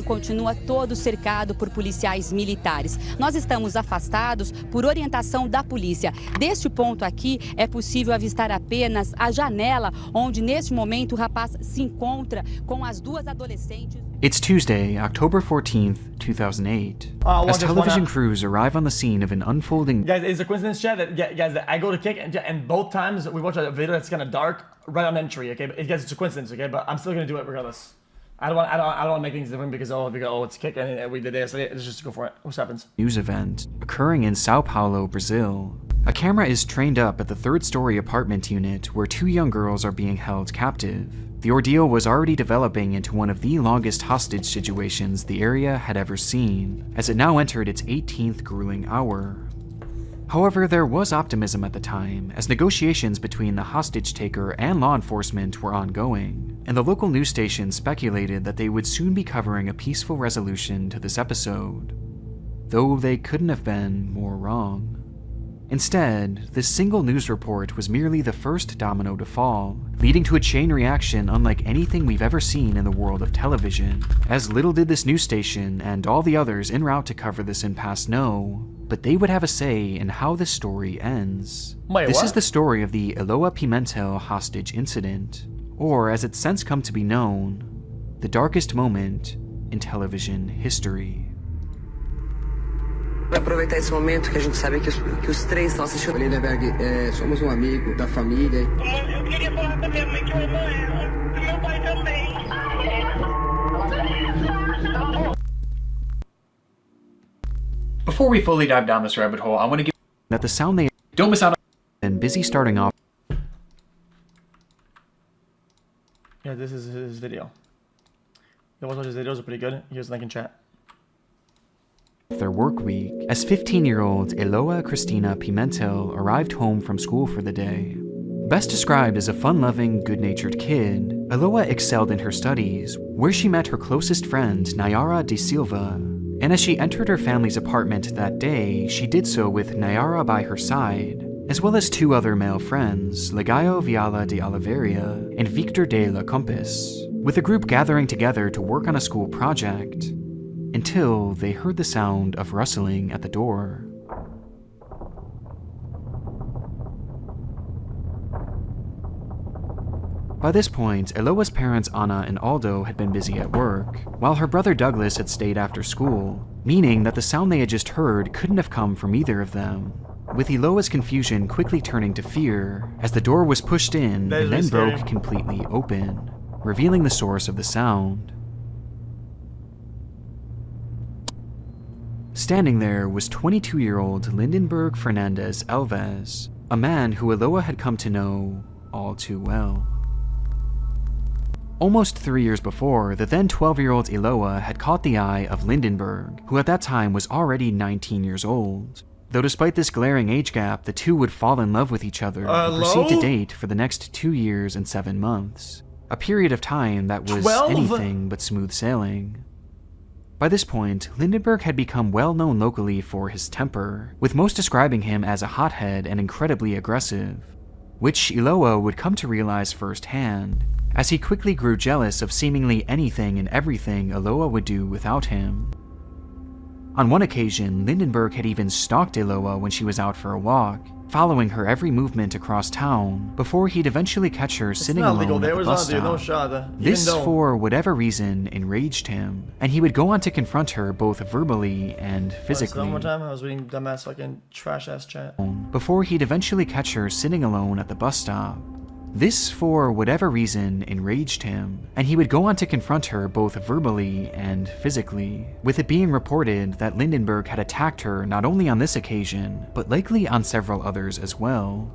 continua todo cercado por policiais militares. Nós estamos afastados por orientação da polícia. Deste ponto aqui, é possível avistar apenas a janela onde, neste momento, o rapaz se encontra com as duas adolescentes. It's Tuesday, October 14th, 2008. As television crews arrive on the scene of an unfolding... Guys, it's a coincidence, chat, that I go to kick, and both times we watch a video that's kind of dark, right on entry, okay? But guys, it's a coincidence, okay? But I'm still gonna do it regardless. I don't want to make things different because it's kick and we did this. Let's just go for it. What happens? News event occurring in Sao Paulo, Brazil. A camera is trained up at the third-story apartment unit where two young girls are being held captive. The ordeal was already developing into one of the longest hostage situations the area had ever seen, as it now entered its 18th grueling hour. However, there was optimism at the time, as negotiations between the hostage taker and law enforcement were ongoing, and the local news station speculated that they would soon be covering a peaceful resolution to this episode, though they couldn't have been more wrong. Instead, this single news report was merely the first domino to fall, leading to a chain reaction unlike anything we've ever seen in the world of television. As little did this news station and all the others en route to cover this impasse know, but they would have a say in how this story ends. This is the story of the Eloá Pimentel hostage incident, or as it's since come to be known, the darkest moment in television history. Para aproveitar esse momento que a gente sabe que os três estão assistindo. Lindenberg, somos amigo da família. Eu queria falar com a minha mãe que eu amo ela. E meu pai também. Before we fully dive down this rabbit hole, I want to give that the sound they don't miss out on and busy starting off. Yeah, this is his video. You watch his videos are pretty good. Here's the link in chat. Their work week, as 15-year-old Eloá Cristina Pimentel arrived home from school for the day. Best described as a fun-loving, good-natured kid, Eloá excelled in her studies, where she met her closest friend, Nayara de Silva. And as she entered her family's apartment that day, she did so with Nayara by her side, as well as two other male friends, Legaio Viala de Oliveira and Victor de la Compass, with the group gathering together to work on a school project, until they heard the sound of rustling at the door. By this point, Eloá's parents Ana and Aldo had been busy at work, while her brother Douglas had stayed after school, meaning that the sound they had just heard couldn't have come from either of them, with Eloá's confusion quickly turning to fear as the door was pushed in and then broke completely open, revealing the source of the sound. Standing there was 22-year-old Lindenberg Fernandez Alves, a man who Eloá had come to know all too well. Almost 3 years before, the then 12-year-old Eloá had caught the eye of Lindenberg, who at that time was already 19 years old. Though despite this glaring age gap, the two would fall in love with each other and proceed to date for the next 2 years and 7 months, a period of time that was anything but smooth sailing. By this point, Lindenberg had become well known locally for his temper, with most describing him as a hothead and incredibly aggressive, which Eloá would come to realize firsthand, as he quickly grew jealous of seemingly anything and everything Eloá would do without him. On one occasion, Lindenberg had even stalked Eloá when she was out for a walk, following her every movement across town, before he'd eventually catch her sitting alone at the bus stop. This, for whatever reason, enraged him, and he would go on to confront her both verbally and physically. One more time, I was reading dumbass fucking trash-ass chat. Before he'd eventually catch her sitting alone at the bus stop. This, for whatever reason, enraged him, and he would go on to confront her both verbally and physically, with it being reported that Lindenberg had attacked her not only on this occasion, but likely on several others as well.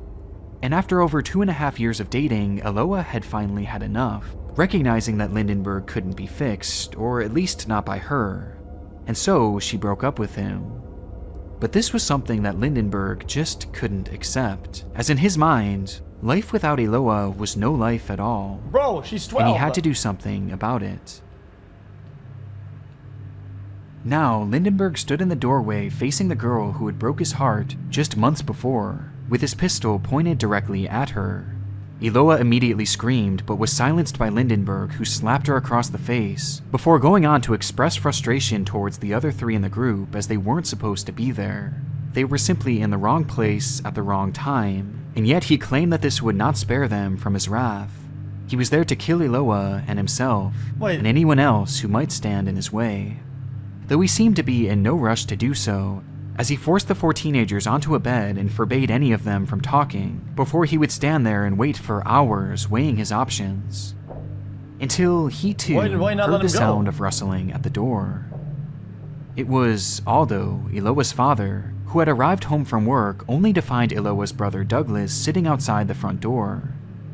And after over 2.5 years of dating, Eloá had finally had enough, recognizing that Lindenberg couldn't be fixed, or at least not by her, and so she broke up with him. But this was something that Lindenberg just couldn't accept, as in his mind, life without Eloá was no life at all. Bro, she's 12. And he had to do something about it. Now, Lindenberg stood in the doorway facing the girl who had broke his heart just months before, with his pistol pointed directly at her. Eloá immediately screamed but was silenced by Lindenberg, who slapped her across the face, before going on to express frustration towards the other three in the group as they weren't supposed to be there. They were simply in the wrong place at the wrong time, and yet he claimed that this would not spare them from his wrath. He was there to kill Eloá and himself, and anyone else who might stand in his way. Though he seemed to be in no rush to do so, as he forced the 4 teenagers onto a bed and forbade any of them from talking, before he would stand there and wait for hours weighing his options. Until he too heard the sound of rustling at the door. It was Aldo, Eloá's father, who had arrived home from work only to find Eloá's brother Douglas sitting outside the front door.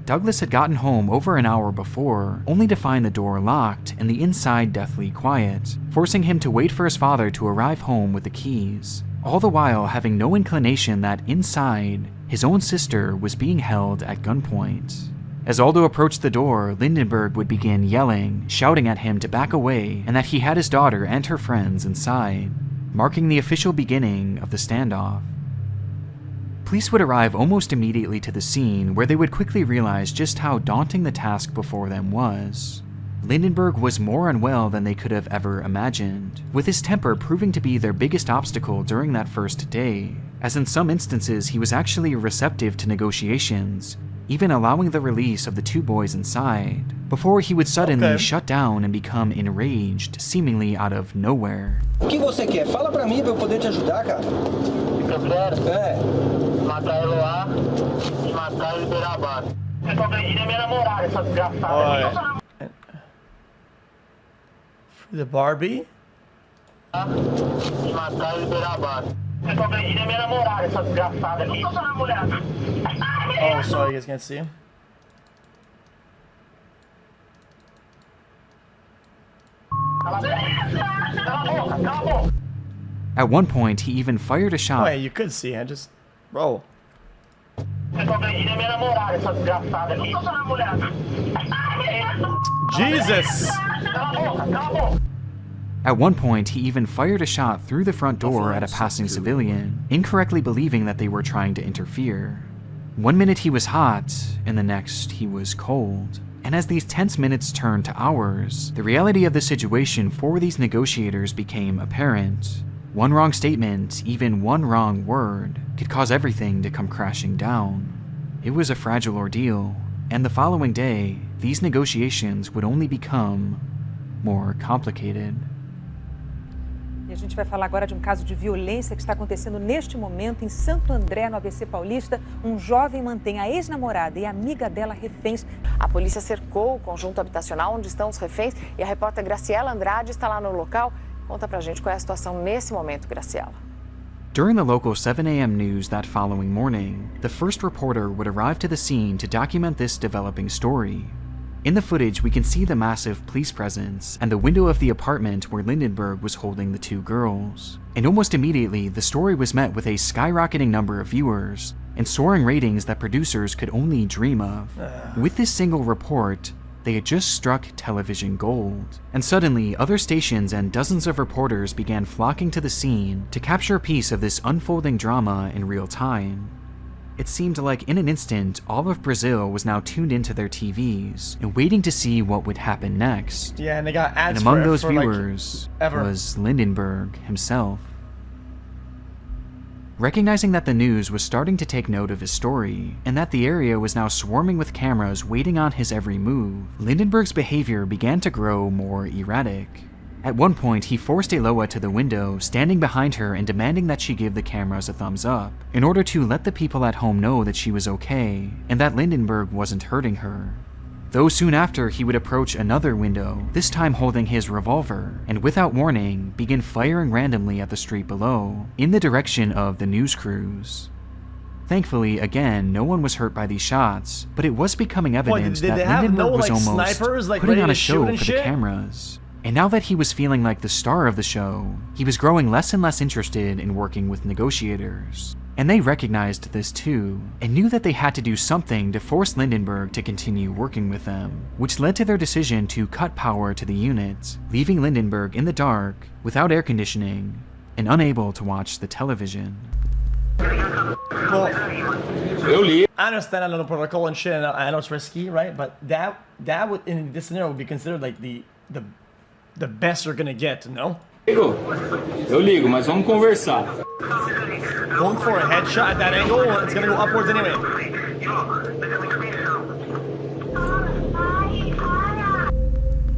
Douglas had gotten home over an hour before, only to find the door locked and the inside deathly quiet, forcing him to wait for his father to arrive home with the keys, all the while having no inclination that inside, his own sister was being held at gunpoint. As Aldo approached the door, Lindenberg would begin yelling, shouting at him to back away and that he had his daughter and her friends inside, marking the official beginning of the standoff. Police would arrive almost immediately to the scene, where they would quickly realize just how daunting the task before them was. Lindenberg was more unwell than they could have ever imagined, with his temper proving to be their biggest obstacle during that first day, as in some instances he was actually receptive to negotiations, even allowing the release of the 2 boys inside, before he would suddenly shut down and become enraged, seemingly out of nowhere. O que você quer? Fala pra mim pra eu poder te ajudar, cara. Eu quero matar Eloá e matar e liberar a base. Eu tô agredindo a minha namorada, essa desgraçada. The Barbie? E matar e liberar a base. Eu tô agredindo a minha namorada, essa desgraçada aqui. Eu sou namorada. Oh, sorry, you guys can't see. At one point, he even fired a shot. Oh, yeah, you could see, I just roll. Jesus! At one point, he even fired a shot through the front door at a passing civilian, incorrectly believing that they were trying to interfere. One minute he was hot, and the next he was cold. And as these tense minutes turned to hours, the reality of the situation for these negotiators became apparent. One wrong statement, even one wrong word, could cause everything to come crashing down. It was a fragile ordeal, and the following day, these negotiations would only become more complicated. E a gente vai falar agora de um caso de violência que está acontecendo neste momento em Santo André, no ABC Paulista. Um jovem mantém a ex-namorada e a amiga dela reféns. A polícia cercou o conjunto habitacional onde estão os reféns e a repórter Graciela Andrade está lá no local. Conta pra gente qual é a situação nesse momento, Graciela. During the local 7 a.m. news that following morning, the first reporter would arrive to the scene to document this developing story. In the footage, we can see the massive police presence and the window of the apartment where Lindenberg was holding the 2 girls. And almost immediately, the story was met with a skyrocketing number of viewers and soaring ratings that producers could only dream of. With this single report, they had just struck television gold. And suddenly, other stations and dozens of reporters began flocking to the scene to capture a piece of this unfolding drama in real time. It seemed like in an instant, all of Brazil was now tuned into their TVs and waiting to see what would happen next. Yeah, and they got ads and among for, those for viewers like was Lindenberg himself. Recognizing that the news was starting to take note of his story, and that the area was now swarming with cameras waiting on his every move, Lindenberg's behavior began to grow more erratic. At one point, he forced Eloá to the window, standing behind her and demanding that she give the cameras a thumbs up, in order to let the people at home know that she was okay, and that Lindenberg wasn't hurting her. Though soon after, he would approach another window, this time holding his revolver, and without warning, begin firing randomly at the street below, in the direction of the news crews. Thankfully, again, no one was hurt by these shots, but it was becoming evident that Lindenberg was almost snipers, putting on a show for the cameras. And now that he was feeling like the star of the show, he was growing less and less interested in working with negotiators. And they recognized this too, and knew that they had to do something to force Lindenberg to continue working with them, which led to their decision to cut power to the unit, leaving Lindenberg in the dark, without air conditioning, and unable to watch the television. Well, I understand I know the protocol and shit, and I know it's risky, right? But that would, in this scenario, would be considered like the best you're gonna get, no? Eu ligo, mas vamos conversar. Going for a headshot at that angle, it's gonna go upwards anyway.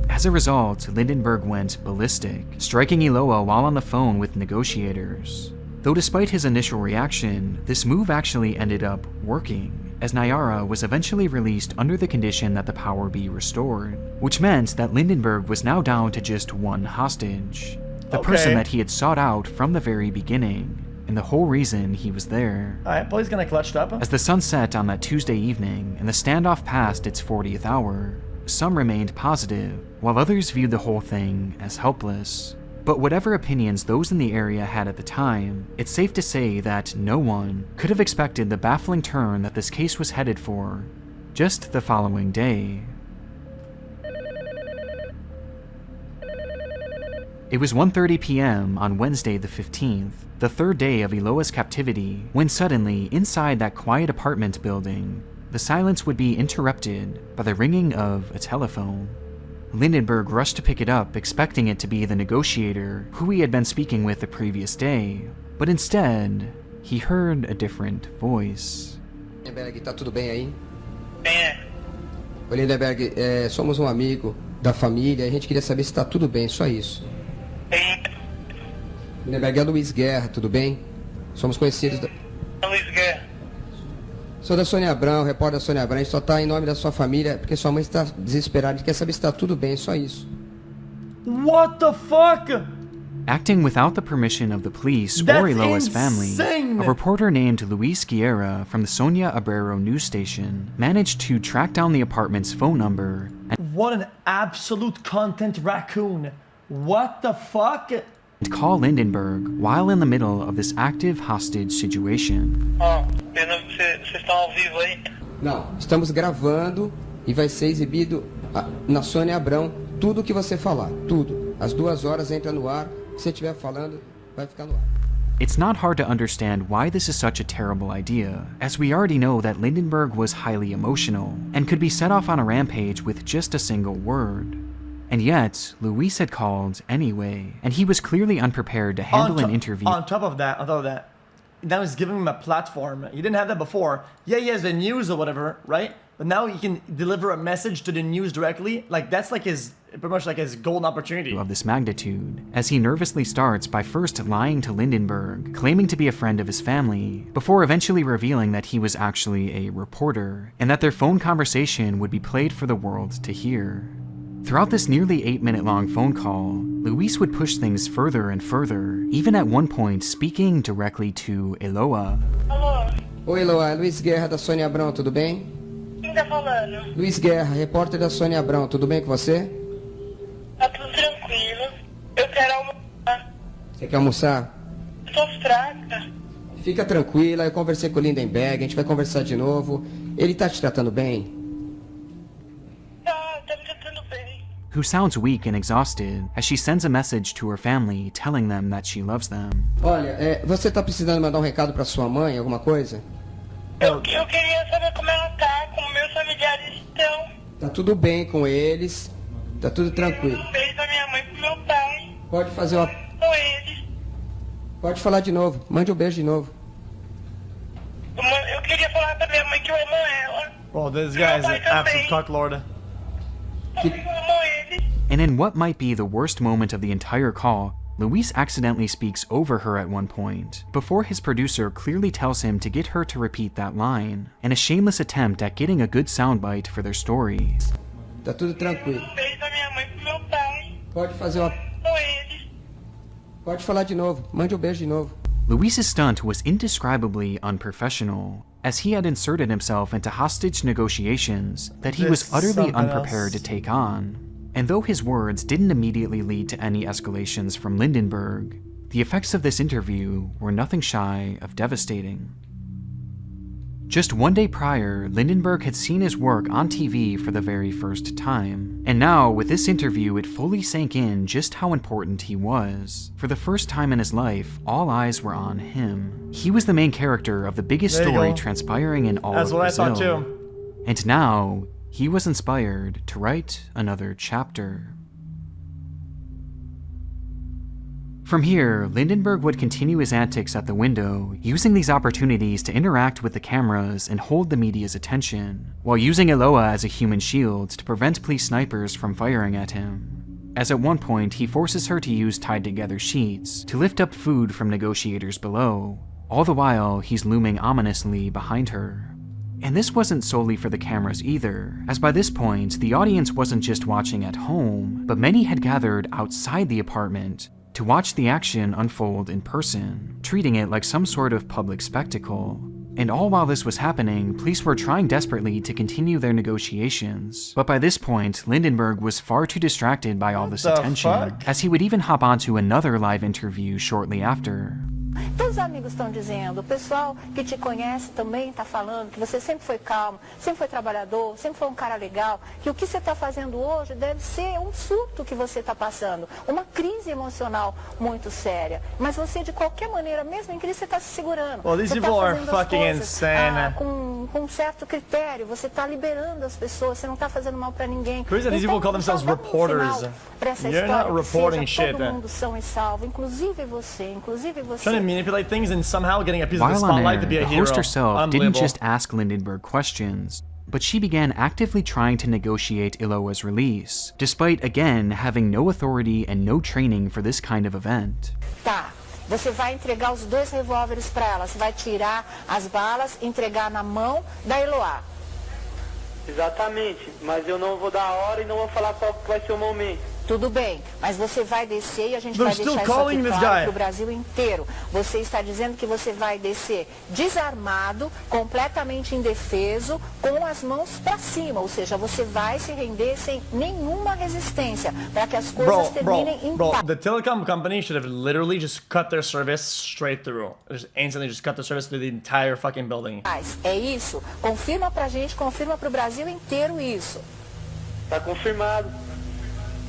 As a result, Lindenberg went ballistic, striking Eloá while on the phone with negotiators. Though despite his initial reaction, this move actually ended up working, as Nayara was eventually released under the condition that the power be restored, which meant that Lindenberg was now down to just one hostage, the person that he had sought out from the very beginning, and the whole reason he was there. Alright, police gonna clutched up. As the sun set on that Tuesday evening and the standoff passed its 40th hour, some remained positive, while others viewed the whole thing as helpless. But whatever opinions those in the area had at the time, it's safe to say that no one could have expected the baffling turn that this case was headed for just the following day. It was 1:30 p.m. on Wednesday the 15th, the third day of Eloá's captivity, when suddenly, inside that quiet apartment building, the silence would be interrupted by the ringing of a telephone. Lindenberg rushed to pick it up, expecting it to be the negotiator who he had been speaking with the previous day, but instead, he heard a different voice. Lindenberg, tá tudo bem aí? É. Ô Lindenberg, somos um amigo da família, a gente queria saber se tá tudo bem, só isso. Lindenberg, é Luiz Guerra, tudo bem? Somos conhecidos da... Luiz Guerra. Sou da Sônia Abrão, repórter da Sônia Abrão, a gente só tá em nome da sua família, porque sua mãe está desesperada, a gente quer saber se tá tudo bem, só isso. What the fuck? Acting without the permission of the police That's or Eloá's family, insane. a reporter named Luis Guerra from the Sonia Abrero news station managed to track down the apartment's phone number and What an absolute content raccoon. What the fuck? call Lindenberg while in the middle of this active hostage situation. Vocês estão ao vivo aí? Não, estamos gravando e vai ser exibido na Sônia Abrão tudo o que você falar, tudo. Às 2 horas entra no ar, o que você estiver falando vai ficar no ar. It's not hard to understand why this is such a terrible idea, as we already know that Lindenberg was highly emotional and could be set off on a rampage with just a single word. And yet, Luis had called anyway, and he was clearly unprepared to handle an interview. On top of that, now he's giving him a platform. He didn't have that before. Yeah, he has the news or whatever, right? But now he can deliver a message to the news directly. Like, that's like pretty much like his golden opportunity. Of this magnitude, as he nervously starts by first lying to Lindenberg, claiming to be a friend of his family, before eventually revealing that he was actually a reporter, and that their phone conversation would be played for the world to hear. Throughout this nearly 8-minute-long phone call, Luis would push things further and further, even at one point speaking directly to Eloá. Alô? Oi, Eloá, Luiz Guerra da Sônia Abrão, tudo bem? Quem tá falando? Luiz Guerra, repórter da Sônia Abrão, tudo bem com você? Tá tudo tranquilo. Eu quero almoçar. Você quer almoçar? Eu tô fraca. Fica tranquila, eu conversei com o Lindenberg, a gente vai conversar de novo. Ele tá te tratando bem? Tá me tratando bem. Who sounds weak and exhausted as she sends a message to her family telling them that she loves them. Olha, você tá precisando mandar um recado pra sua mãe, alguma coisa? Eu queria saber como ela tá, como meus familiares estão. Tá tudo bem com eles, tá tudo tranquilo. Um beijo da minha mãe pro meu pai. Pode fazer uma... Com eles. Pode falar de novo, mande um beijo de novo. Eu queria falar pra minha mãe que eu amo ela. Bro, this guy is an absolute cocklord. Eu amo ele. And in what might be the worst moment of the entire call, Luis accidentally speaks over her at one point, before his producer clearly tells him to get her to repeat that line, in a shameless attempt at getting a good soundbite for their story. Tá tudo tranquilo. Um beijo da minha mãe pro meu pai. Pode fazer uma... Com eles. Pode falar de novo, mande um beijo de novo. Luis's stunt was indescribably unprofessional, as he had inserted himself into hostage negotiations that he was utterly unprepared to take on. And though his words didn't immediately lead to any escalations from Lindenberg, the effects of this interview were nothing shy of devastating. Just one day prior, Lindenberg had seen his work on TV for the very first time. And now, with this interview, it fully sank in just how important he was. For the first time in his life, all eyes were on him. He was the main character of the biggest story transpiring in all of Brazil. That's what I thought too. And now, he was inspired to write another chapter. From here, Lindenberg would continue his antics at the window, using these opportunities to interact with the cameras and hold the media's attention, while using Eloá as a human shield to prevent police snipers from firing at him. As at one point, he forces her to use tied-together sheets to lift up food from negotiators below. All the while, he's looming ominously behind her. And this wasn't solely for the cameras either, as by this point, the audience wasn't just watching at home, but many had gathered outside the apartment to watch the action unfold in person, treating it like some sort of public spectacle. And all while this was happening, police were trying desperately to continue their negotiations. But by this point, Lindenberg was far too distracted by all this attention, as he would even hop onto another live interview shortly after. Todos os amigos estão dizendo, o pessoal que te conhece também está falando que você sempre foi calmo, sempre foi trabalhador, sempre foi um cara legal, que o que você está fazendo hoje deve ser um surto que você está passando, uma crise emocional muito séria. Mas você, de qualquer maneira, mesmo em crise, você está se segurando. Well, these people are fucking insane. Com um certo critério, você está liberando as pessoas, você não está fazendo mal para ninguém. These people call themselves reporters. You're not reporting shit. Todo mundo são e salvo, inclusive você, Trying to manipulate things and somehow getting a piece of the While on spotlight air, to be a the hero. host herself didn't just ask Lindenberg questions, but she began actively trying to negotiate Eloá's release, despite again having no authority and no training for this kind of event. Tá. Você vai entregar os 2 revólveres para ela, você vai tirar as balas, entregar na mão da Eloá. Exatamente, mas eu não vou dar a hora e não vou falar qual vai ser o momento. Tudo bem, mas você vai descer e a gente vai deixar isso aqui claro para o Brasil inteiro. Você está dizendo que você vai descer desarmado, completamente indefeso, com as mãos para cima. Ou seja, você vai se render sem nenhuma resistência para que as coisas terminem em paz. The telecom company should have literally just cut their service straight through. Just instantly just cut the service through the entire fucking building. É isso. Confirma pra gente, confirma pro Brasil inteiro isso. Tá confirmado.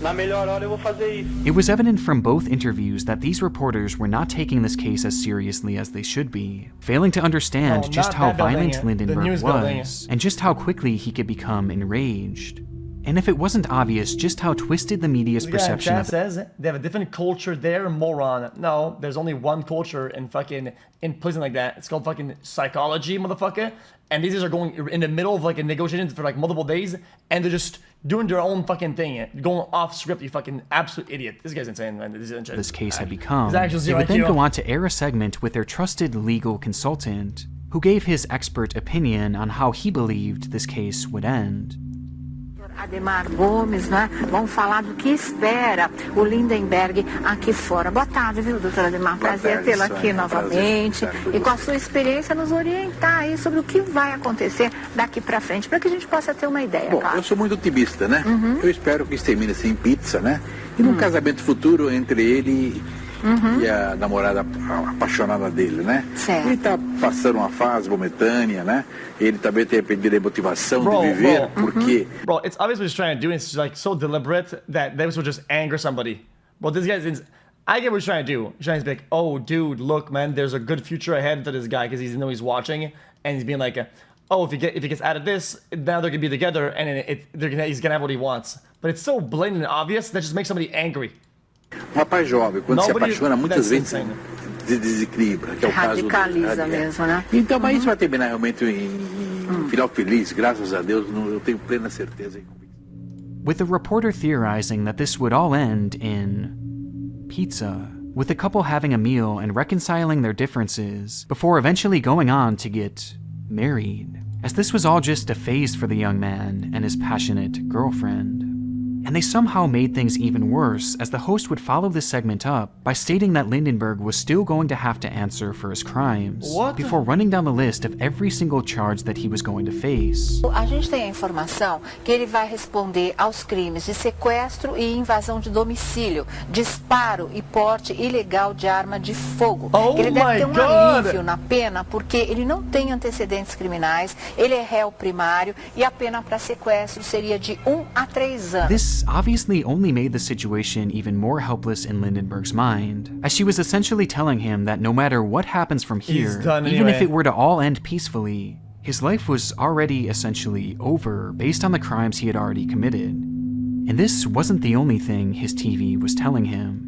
Na melhor hora eu vou fazer isso. It was evident from both interviews that these reporters were not taking this case as seriously as they should be, failing to understand just how violent Lindenberg was, and just how quickly he could become enraged. And if it wasn't obvious just how twisted the media's perception of says they have a different culture there, moron. No, there's only one culture in prison like that. It's called fucking psychology, motherfucker. And these guys are going in the middle of like a negotiation for like multiple days, and they're just doing their own fucking thing, going off script. You fucking absolute idiot. This guy's insane, man. This case had become. They would then go on to air a segment with their trusted legal consultant, who gave his expert opinion on how he believed this case would end. Ademar Gomes, né? Vamos falar do que espera o Lindenberg aqui fora. Boa tarde, viu, doutora Ademar? Prazer tê-la aqui novamente. E com a sua experiência nos orientar aí sobre o que vai acontecer daqui pra frente, para que a gente possa ter uma ideia. Bom, eu sou muito otimista, né? Eu espero que isso termine sem pizza, né? E num casamento futuro entre ele e a namorada apaixonada dele, né? Certo. Ele tá passando uma fase momentânea, né? Ele também tem perdido a motivação de viver, porque... Bro, it's obvious what he's trying to do, and it's like so deliberate that this will just anger somebody. But this guy's... I get what he's trying to do. He's trying to be like, oh, dude, look, man, there's a good future ahead for this guy, because he's watching, and he's being like, oh, if he gets out of this, now they're gonna be together, and he's gonna have what he wants. But it's so blatant and obvious that just makes somebody angry. Rapaz jovem, quando se apaixona, muitas vezes se desequilibra, que é o caso do... Radicaliza mesmo, né? Então, mas isso vai terminar realmente em final feliz, graças a Deus, eu tenho plena certeza. With the reporter theorizing that this would all end in pizza, with the couple having a meal and reconciling their differences before eventually going on to get married, as this was all just a phase for the young man and his passionate girlfriend. And they somehow made things even worse, as the host would follow this segment up by stating that Lindenberg was still going to have to answer for his crimes, before running down the list of every single charge that he was going to face. A gente tem a informação que ele vai responder aos crimes de sequestro e invasão de domicílio, disparo e porte ilegal de arma de fogo. Ele deve ter alívio na pena porque ele não tem antecedentes criminais, ele é réu primário e a pena para sequestro seria de 1 a 3 anos. This obviously only made the situation even more helpless in Lindenberg's mind, as she was essentially telling him that no matter what happens from here, even if it were to all end peacefully, his life was already essentially over based on the crimes he had already committed. And this wasn't the only thing his TV was telling him.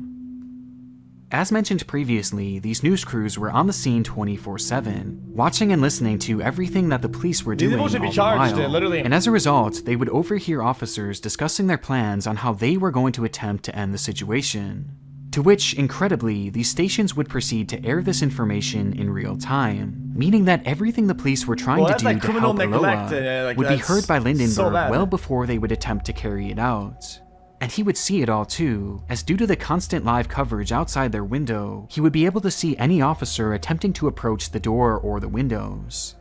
As mentioned previously, these news crews were on the scene 24/7, watching and listening to everything that the police were doing all the while. And as a result, they would overhear officers discussing their plans on how they were going to attempt to end the situation. To which, incredibly, these stations would proceed to air this information in real time, meaning that everything the police were trying to do to help Eloá would be heard by Lindenberg well before they would attempt to carry it out. And he would see it all too, as due to the constant live coverage outside their window, he would be able to see any officer attempting to approach the door or the windows.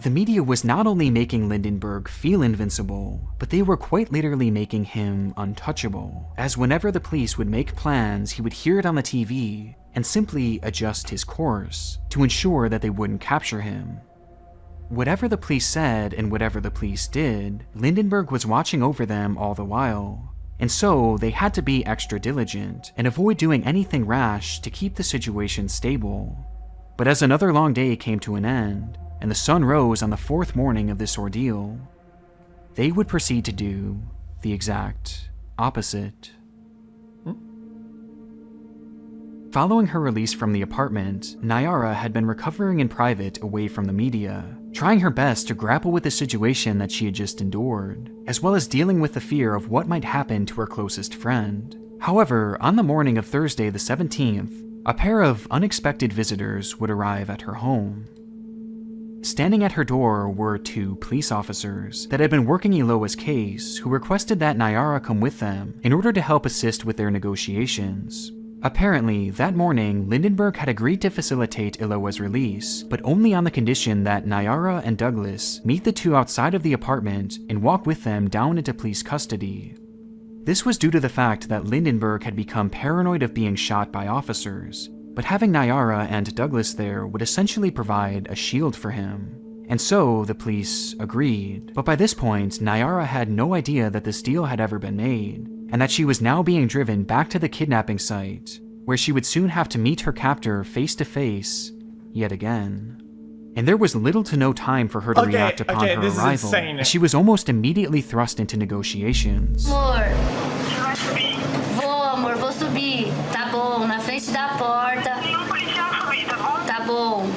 The media was not only making Lindenberg feel invincible, but they were quite literally making him untouchable, as whenever the police would make plans, he would hear it on the TV and simply adjust his course to ensure that they wouldn't capture him. Whatever the police said and whatever the police did, Lindenberg was watching over them all the while. And so, they had to be extra diligent and avoid doing anything rash to keep the situation stable. But as another long day came to an end, and the sun rose on the 4th morning of this ordeal, they would proceed to do the exact opposite. Following her release from the apartment, Nayara had been recovering in private away from the media, trying her best to grapple with the situation that she had just endured, as well as dealing with the fear of what might happen to her closest friend. However, on the morning of Thursday the 17th, a pair of unexpected visitors would arrive at her home. Standing at her door were 2 police officers that had been working Eloá's case who requested that Nayara come with them in order to help assist with their negotiations. Apparently, that morning, Lindenberg had agreed to facilitate Eloá's release, but only on the condition that Nayara and Douglas meet the 2 outside of the apartment and walk with them down into police custody. This was due to the fact that Lindenberg had become paranoid of being shot by officers, but having Nayara and Douglas there would essentially provide a shield for him. And so, the police agreed. But by this point, Nayara had no idea that this deal had ever been made, and that she was now being driven back to the kidnapping site, where she would soon have to meet her captor face to face, yet again. And there was little to no time for her to react upon her arrival, as she was almost immediately thrust into negotiations. Amor, vou subir. Tá bom, na frente da porta. Tá bom.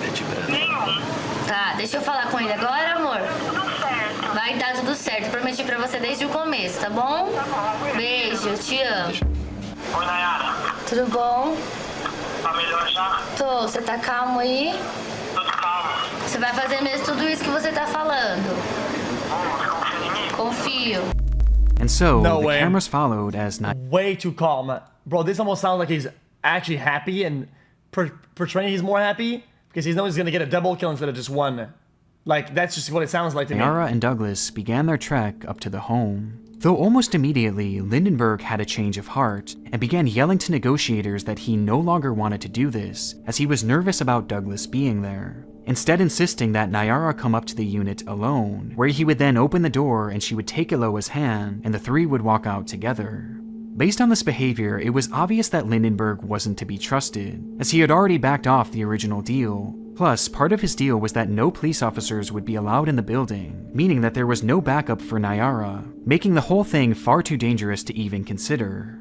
Tá, deixa eu falar com ele agora, amor. Vai dar tudo certo, prometi pra você desde o começo, tá bom? Beijo, te amo. Oi, Nayara. Tudo bom? Tá melhor já? Tô, você tá calmo aí? Tô calmo. Você vai fazer mesmo tudo isso que você tá falando? Confia em mim? Confio. And so, the cameras followed as way too calm. Bro, this almost sounds like he's actually happy and portraying he's more happy because he knows he's gonna get a double kill instead of just one. Like, that's just what it sounds like to me. Nayara and Douglas began their trek up to the home. Though almost immediately, Lindenberg had a change of heart and began yelling to negotiators that he no longer wanted to do this, as he was nervous about Douglas being there. Instead insisting that Nayara come up to the unit alone, where he would then open the door and she would take Eloá's hand and the 3 would walk out together. Based on this behavior, it was obvious that Lindenberg wasn't to be trusted, as he had already backed off the original deal. Plus, part of his deal was that no police officers would be allowed in the building, meaning that there was no backup for Nayara, making the whole thing far too dangerous to even consider.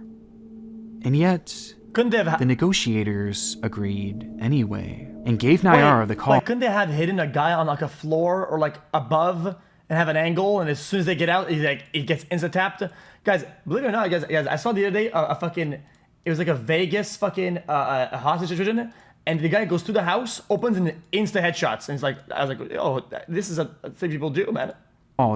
And yet, the negotiators agreed anyway, and gave Nayara the call. Like, couldn't they have hidden a guy on like a floor or like above and have an angle, and as soon as they get out, he gets insta-tapped? Guys, believe it or not, guys, I saw the other day it was like a Vegas a hostage situation. And the guy goes to the house, opens, and insta headshots. And it's like, I was like, oh, this is a thing people do, man.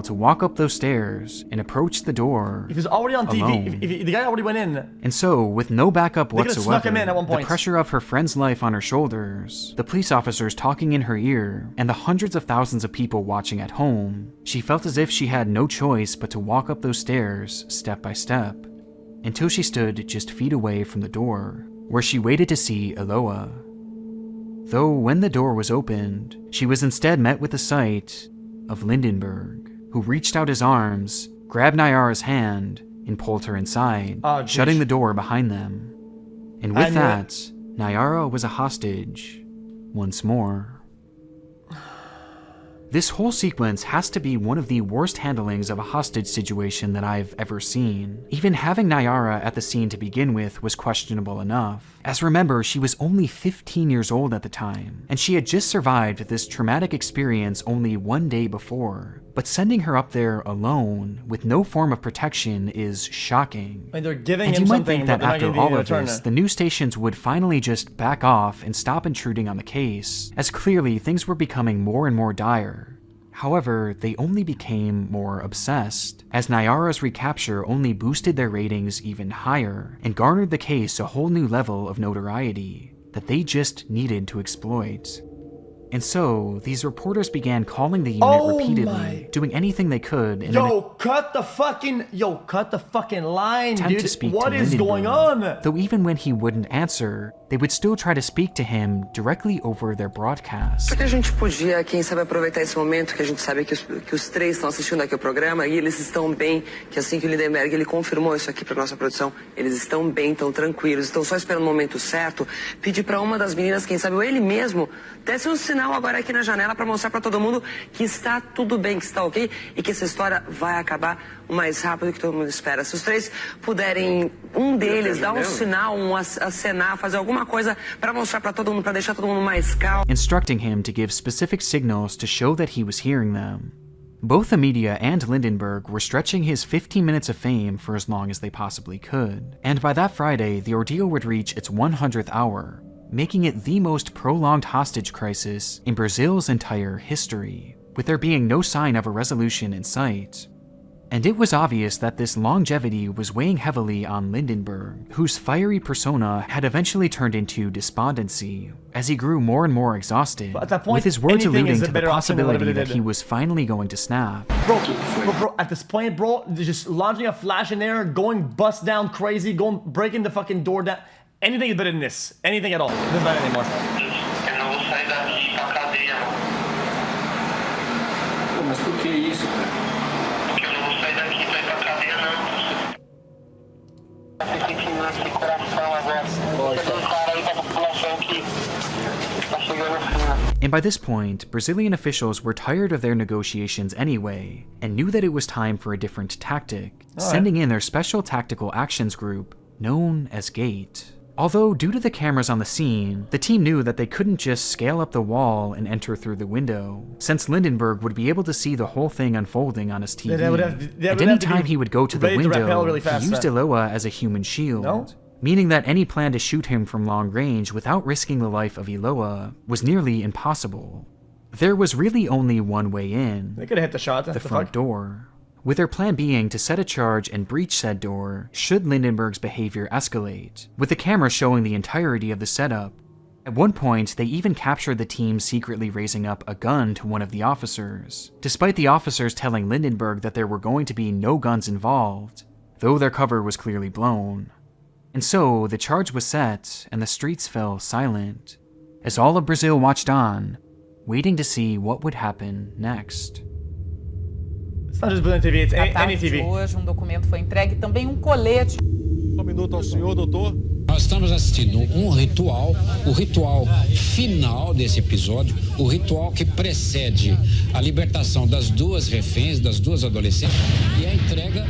to walk up those stairs and approach the door. If he's already on TV, alone. if the guy already went in. And so, with no backup They could've whatsoever, snuck him in at one the point. pressure of her friend's life on her shoulders, the police officers talking in her ear, and the hundreds of thousands of people watching at home, she felt as if she had no choice but to walk up those stairs step by step, until she stood just feet away from the door, where she waited to see Eloá. Though when the door was opened, she was instead met with the sight of Lindenberg, who reached out his arms, grabbed Nyara's hand, and pulled her inside, shutting the door behind them. And with that, Nyara was a hostage once more. This whole sequence has to be one of the worst handlings of a hostage situation that I've ever seen. Even having Nyara at the scene to begin with was questionable enough, as remember, she was only 15 years old at the time, and she had just survived this traumatic experience only one day before. But sending her up there alone, with no form of protection, is shocking. And they're giving and him you might something, think that but they're not after giving all you of a this, turn. the news stations would finally just back off and stop intruding on the case, as clearly things were becoming more and more dire. However, they only became more obsessed, as Nyara's recapture only boosted their ratings even higher, and garnered the case a whole new level of notoriety that they just needed to exploit. And so, these reporters began calling the unit repeatedly, doing anything they could in cut the fucking line, attempt dude. to speak What to is going on? Though even when he wouldn't answer, they would still try to speak to him directly over their broadcast. Porque a gente podia, quem sabe, aproveitar esse momento que a gente sabe que os três estão assistindo aqui o programa e eles estão bem, que assim que o Lindenberg ele confirmou isso aqui para nossa produção, eles estão bem, estão tranquilos, estão só esperando o momento certo, pedir para uma das meninas, quem sabe, ou ele mesmo, desse um sinal agora aqui na janela para mostrar para todo mundo que está tudo bem, que está ok e que essa história vai acabar o mais rápido que todo mundo espera. Se os três puderem, um deles dar um sinal, acenar, fazer alguma coisa para mostrar para todo mundo, para deixar todo mundo mais calmo. Instructing him to give specific signals to show that he was hearing them. Both the media and Lindenberg were stretching his 15 minutes of fame for as long as they possibly could. And by that Friday, the ordeal would reach its 100th hour, making it the most prolonged hostage crisis in Brazil's entire history, with there being no sign of a resolution in sight. And it was obvious that this longevity was weighing heavily on Lindenberg, whose fiery persona had eventually turned into despondency, as he grew more and more exhausted, at that point, with his words anything alluding is a to the better option than possibility whatever they that did. he was finally going to snap. Bro, at this point, bro, they're just launching a flash in there, going bust down crazy, breaking the fucking door down. Anything is better than this. Anything at all. It doesn't matter anymore. Eu não vou sair daqui pra cadeia, mano. Pô, mas por que isso, cara? Porque eu não vou sair daqui pra ir pra cadeia, não. Tô sentindo esse coração agora. Tem um cara aí da população que tá chegando no fim. And by this point, Brazilian officials were tired of their negotiations anyway, and knew that it was time for a different tactic, sending in their Special Tactical Actions Group, known as GATE. Although, due to the cameras on the scene, the team knew that they couldn't just scale up the wall and enter through the window, since Lindenberg would be able to see the whole thing unfolding on his TV. And any time he would go to the window, he used Eloá as a human shield, meaning that any plan to shoot him from long range without risking the life of Eloá was nearly impossible. There was really only one way in, They could have hit the shot. the front door, with their plan being to set a charge and breach said door should Lindenberg's behavior escalate, with the camera showing the entirety of the setup. At one point, they even captured the team secretly raising up a gun to one of the officers, despite the officers telling Lindenberg that there were going to be no guns involved, though their cover was clearly blown. And so, the charge was set, and the streets fell silent, as all of Brazil watched on, waiting to see what would happen next. It's not just Brazilian TV, it's any De TV. hoje, documento foi entregue, também colete. Minuto ao senhor, doutor. Nós estamos assistindo ritual, o ritual final desse episódio, o ritual que precede a libertação das duas reféns, das duas adolescentes, e a entrega,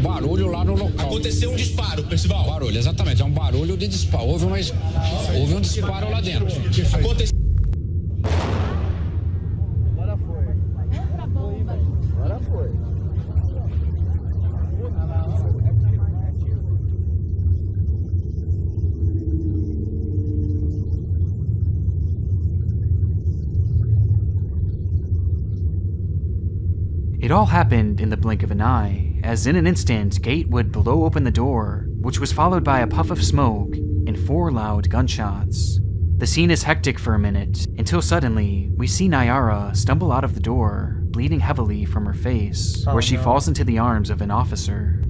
barulho lá no local. Aconteceu disparo, Percival. Barulho, exatamente, um barulho de disparo. Houve um disparo lá dentro. Aconteceu. It all happened in the blink of an eye, as in an instant, Gate would blow open the door, which was followed by a puff of smoke and 4 loud gunshots. The scene is hectic for a minute, until suddenly, we see Nayara stumble out of the door, bleeding heavily from her face, where she falls into the arms of an officer.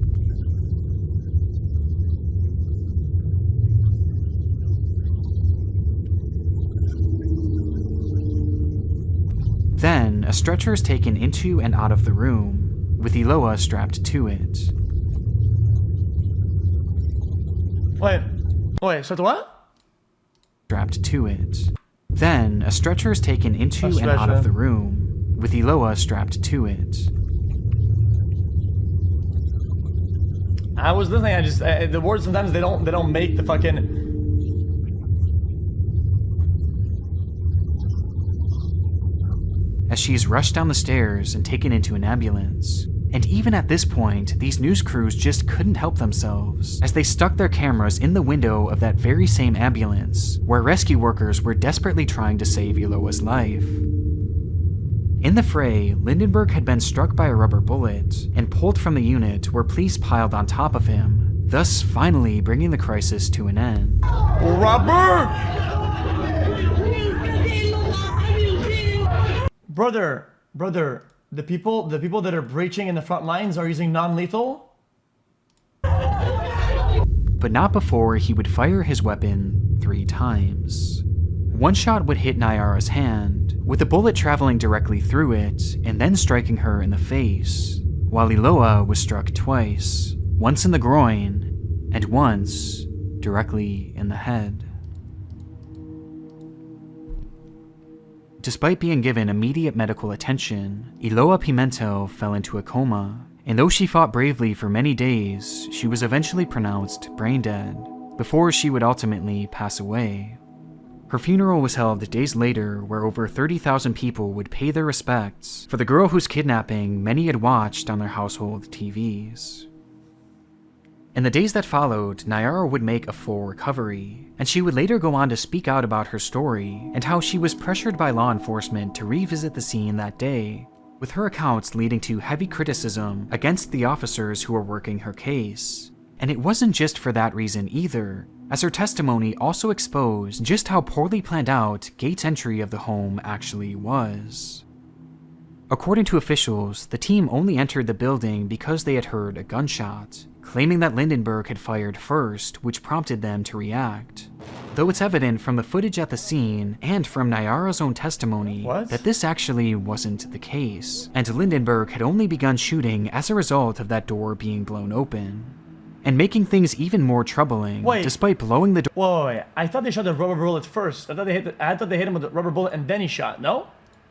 Then, a stretcher is taken into and out of the room, with Eloá strapped to it. Wait, so what? Strapped to it. Then, a stretcher is taken into and out of the room, with Eloá strapped to it. I was listening, I just, the words sometimes they don't make the fucking... As she is rushed down the stairs and taken into an ambulance. And even at this point, these news crews just couldn't help themselves, as they stuck their cameras in the window of that very same ambulance, where rescue workers were desperately trying to save Eloá's life. In the fray, Lindenberg had been struck by a rubber bullet and pulled from the unit where police piled on top of him, thus finally bringing the crisis to an end. Robert! Brother, the people that are breaching in the front lines are using non-lethal? But not before he would fire his weapon 3 times. One shot would hit Nayara's hand, with a bullet traveling directly through it and then striking her in the face, while Eloá was struck twice, once in the groin and once directly in the head. Despite being given immediate medical attention, Eloá Pimentel fell into a coma, and though she fought bravely for many days, she was eventually pronounced brain dead, before she would ultimately pass away. Her funeral was held days later, where over 30,000 people would pay their respects for the girl whose kidnapping many had watched on their household TVs. In the days that followed, Nayara would make a full recovery, and she would later go on to speak out about her story and how she was pressured by law enforcement to revisit the scene that day, with her accounts leading to heavy criticism against the officers who were working her case. And it wasn't just for that reason either, as her testimony also exposed just how poorly planned out Gate's entry of the home actually was. According to officials, the team only entered the building because they had heard a gunshot, claiming that Lindenberg had fired first, which prompted them to react. Though it's evident from the footage at the scene and from Nayara's own testimony that this actually wasn't the case, and Lindenberg had only begun shooting as a result of that door being blown open. And making things even more troubling, despite blowing the door. Wait, I thought they shot the rubber bullet first. I thought they hit him with the rubber bullet and then he shot, no?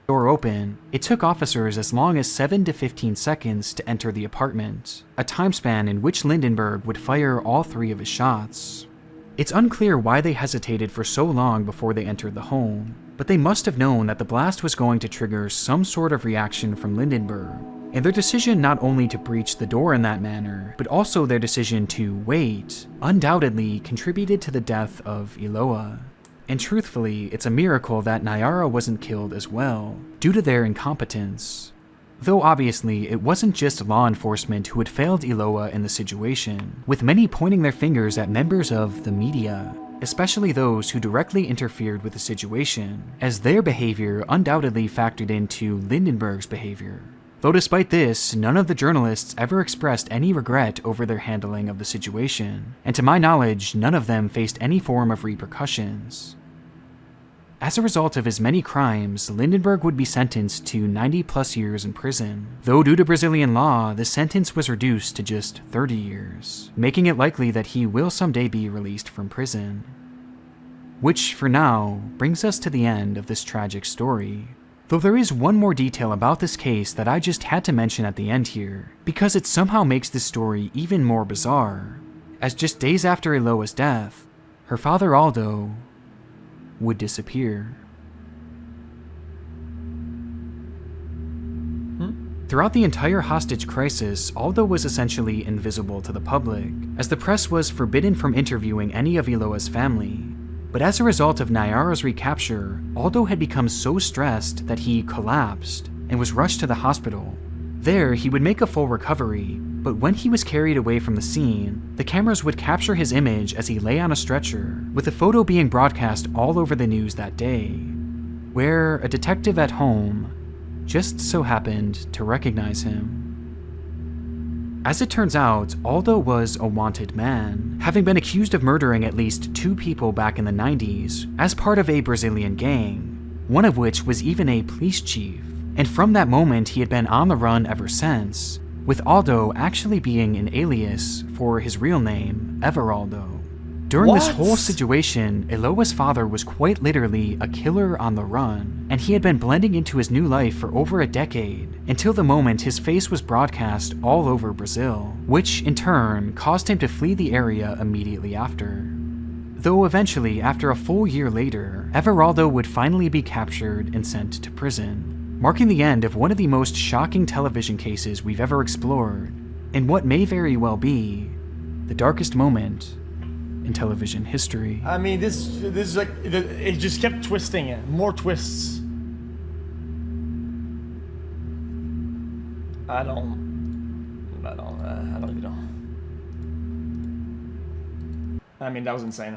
Door open, it took officers as long as 7 to 15 seconds to enter the apartment, a time span in which Lindenberg would fire all 3 of his shots. It's unclear why they hesitated for so long before they entered the home, but they must have known that the blast was going to trigger some sort of reaction from Lindenberg, and their decision not only to breach the door in that manner, but also their decision to wait, undoubtedly contributed to the death of Eloá. And truthfully, it's a miracle that Nayara wasn't killed as well, due to their incompetence. Though obviously, it wasn't just law enforcement who had failed Eloá in the situation, with many pointing their fingers at members of the media, especially those who directly interfered with the situation, as their behavior undoubtedly factored into Lindenberg's behavior. Though despite this, none of the journalists ever expressed any regret over their handling of the situation, and to my knowledge, none of them faced any form of repercussions. As a result of his many crimes, Lindenberg would be sentenced to 90+ years in prison, though due to Brazilian law, the sentence was reduced to just 30 years, making it likely that he will someday be released from prison. Which, for now, brings us to the end of this tragic story. Though there is one more detail about this case that I just had to mention at the end here, because it somehow makes this story even more bizarre, as just days after Eloá's death, her father Aldo would disappear. Throughout the entire hostage crisis, Aldo was essentially invisible to the public, as the press was forbidden from interviewing any of Eloá's family. But as a result of Nayara's recapture, Aldo had become so stressed that he collapsed and was rushed to the hospital. There, he would make a full recovery, but when he was carried away from the scene, the cameras would capture his image as he lay on a stretcher, with the photo being broadcast all over the news that day, where a detective at home just so happened to recognize him. As it turns out, Aldo was a wanted man, having been accused of murdering at least 2 people back in the 90s as part of a Brazilian gang, one of which was even a police chief. And from that moment, he had been on the run ever since, with Aldo actually being an alias for his real name, Everaldo. During this whole situation, Eloá's father was quite literally a killer on the run, and he had been blending into his new life for over a decade, until the moment his face was broadcast all over Brazil, which in turn caused him to flee the area immediately after. Though eventually, after a full year later, Everaldo would finally be captured and sent to prison, marking the end of one of the most shocking television cases we've ever explored, and what may very well be the darkest moment in television history. I mean, this is like, it just kept twisting it. More twists. I don't even know. I mean, that was insane.